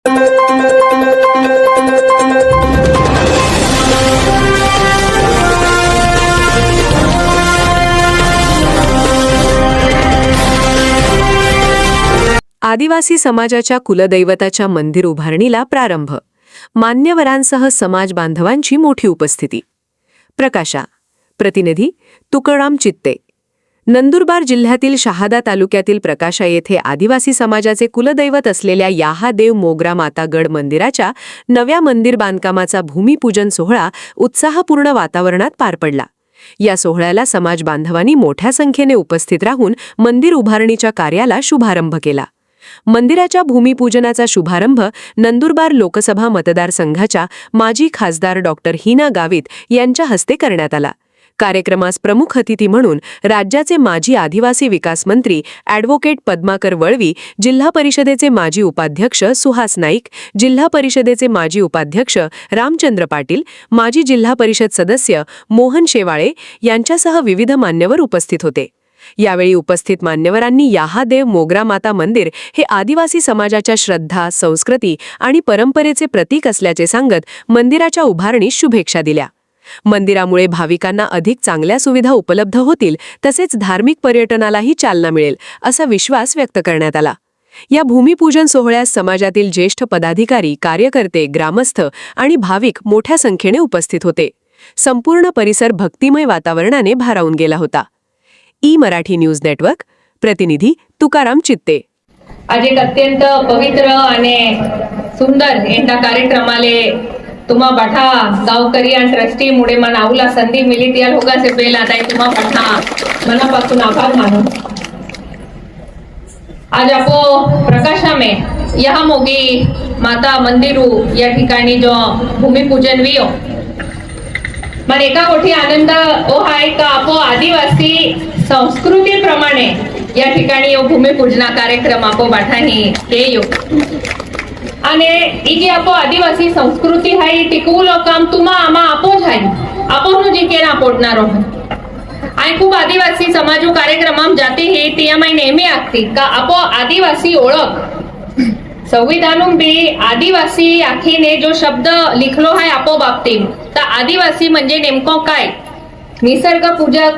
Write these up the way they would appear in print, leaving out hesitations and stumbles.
आदिवासी समाजाच्या कुलदैवताच्या मंदिर उभारणीला प्रारंभ. मान्यवरांसह समाज बांधवांची मोठी उपस्थिती. प्रकाशा. प्रतिनिधी तुकाराम चित्ते. नंदुरबार जिल्ह्यातील शहादा तालुक्यातील प्रकाशा येथे आदिवासी समाजाचे कुलदैवत असलेल्या याहादेव मोगरा मातागड मंदिराच्या नव्या मंदिर बांधकामाचा भूमिपूजन सोहळा उत्साहपूर्ण वातावरणात पार पडला. या सोहळ्याला समाज बांधवांनी मोठ्या संख्येने उपस्थित राहून मंदिर उभारणीच्या कार्याला शुभारंभ केला. मंदिराच्या भूमिपूजनाचा शुभारंभ नंदुरबार लोकसभा मतदारसंघाच्या माजी खासदार डॉक्टर हिना गावित यांच्या हस्ते करण्यात आला. कार्यक्रमास प्रमुख अतिथी म्हणून राज्याचे माजी आदिवासी विकास मंत्री ॲडव्होकेट पद्माकर वळवी, जिल्हा परिषदेचे माजी उपाध्यक्ष सुहास नाईक, जिल्हा परिषदेचे माजी उपाध्यक्ष रामचंद्र पाटील, माजी जिल्हा परिषद सदस्य मोहन शेवाळे यांच्यासह विविध मान्यवर उपस्थित होते. यावेळी उपस्थित मान्यवरांनी याहादेव मोगरा माता मंदिर हे आदिवासी समाजाच्या श्रद्धा, संस्कृती आणि परंपरेचे प्रतीक असल्याचे सांगत मंदिराच्या उभारणीस शुभेच्छा दिल्या. मंदिरामुळे भाविकांना अधिक चांगल्या सुविधा उपलब्ध होतील, तसेच धार्मिक पर्यटनालाही चालना मिळेल असा विश्वास व्यक्त करण्यात आला. या भूमिपूजन सोहळ्यास समाजातील ज्येष्ठ पदाधिकारी, कार्यकर्ते, ग्रामस्थ आणि भाविक मोठ्या संख्येने उपस्थित होते. संपूर्ण परिसर भक्तिमय वातावरणाने भारावून गेला होता. ई-मराठी न्यूज नेटवर्क. प्रतिनिधी तुकाराम चित्ते. आज एक अत्यंत पवित्र आणि सुंदर एंडा कार्यक्रमाले तुम्हा बाठा गावकरी आणि ट्रस्टी मुळे मला आऊला संधी मिली त्या लोकांचे पहिला ताई तुम्हा बाठा मनापासून आभार मानू. आज आपो प्रकाशा में यहाँ मोगी माता मंदिरू या ठिकाणी जो भूमिपूजन वियो मन एका मोठी आनंद ओ हाय का आपो आदिवासी संस्कृती प्रमाणे या ठिकाणी भूमिपूजना कार्यक्रम आपो बाठाही केयो आणि ई जी आपो आदिवासी संस्कृती हाय टिकवून काम तुम्हा आमा आपोच हाय आपण जी केना पोडणार आणि खूप आदिवासी समाजू कार्यक्रमाम जाते हे तियामाई नेहमी आखती का आपो आदिवासी ओळख संविधानूम बी आदिवासी आखीने जो शब्द लिखलो है आपो बाबतीत तर आदिवासी म्हणजे नेमको काय निसर्ग पूजक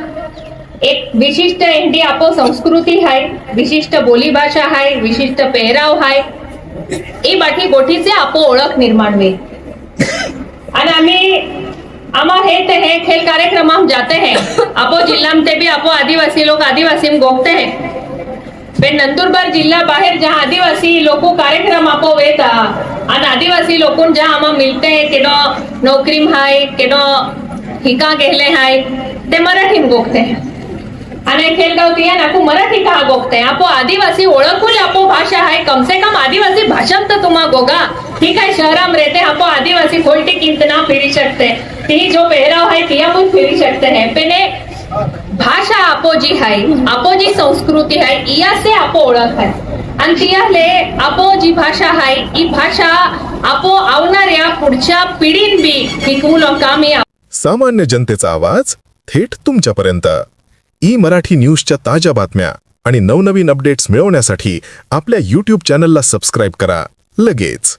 एक विशिष्ट एंडी आपो संस्कृती है, विशिष्ट बोली भाषा है, विशिष्ट पेहराव है. ई बाठी गोठीचे आपो ओळख निर्माण वे आणि आम्ही आमा हे खेल कार्यक्रम हम जाते हैं आपो जिल्हा में भी आपो आदिवासी लोग आदिवासी में गोखते हैं. पण नंदुरबार जिल्हा बाहेर जहाँ आदिवासी लोगों कार्यक्रम आपो वेता आणि आदिवासी लोगों जहाँ आमा मिलते हैं केनो नौकरी में हाय केनो हिका गेले हाय ते मराठी में गोखते हैं आणि खेलगाव तिया नाकू मराठी कहा गोखते हैं. आपो आदिवासी ओळखून आपो भाषा है, कम से कम आदिवासी भाषा तो तुम्हा गोगा. ठीक है, शहरा में रहते आपो आदिवासी खोलटी किंत ना फिरी सकते, ती जो पहराव है तिया पण फिरी सकते हैं. पेने भाषा आपो जी है, आपो जी संस्कृती है, इया से आपो ओळख है आणि तियाले आपो जी भाषा है ई भाषा आपो आवणाऱ्या पुढच्या पिढीन बी टिकवून काम. सामान्य जनतेचा आवाज थेट तुमच्यापर्यंत. ई-मराठी न्यूजच्या ताज्या बातम्या आणि नवनवीन अपडेट्स मिळवण्यासाठी आपल्या YouTube चॅनलला सबस्क्राईब करा लगेच.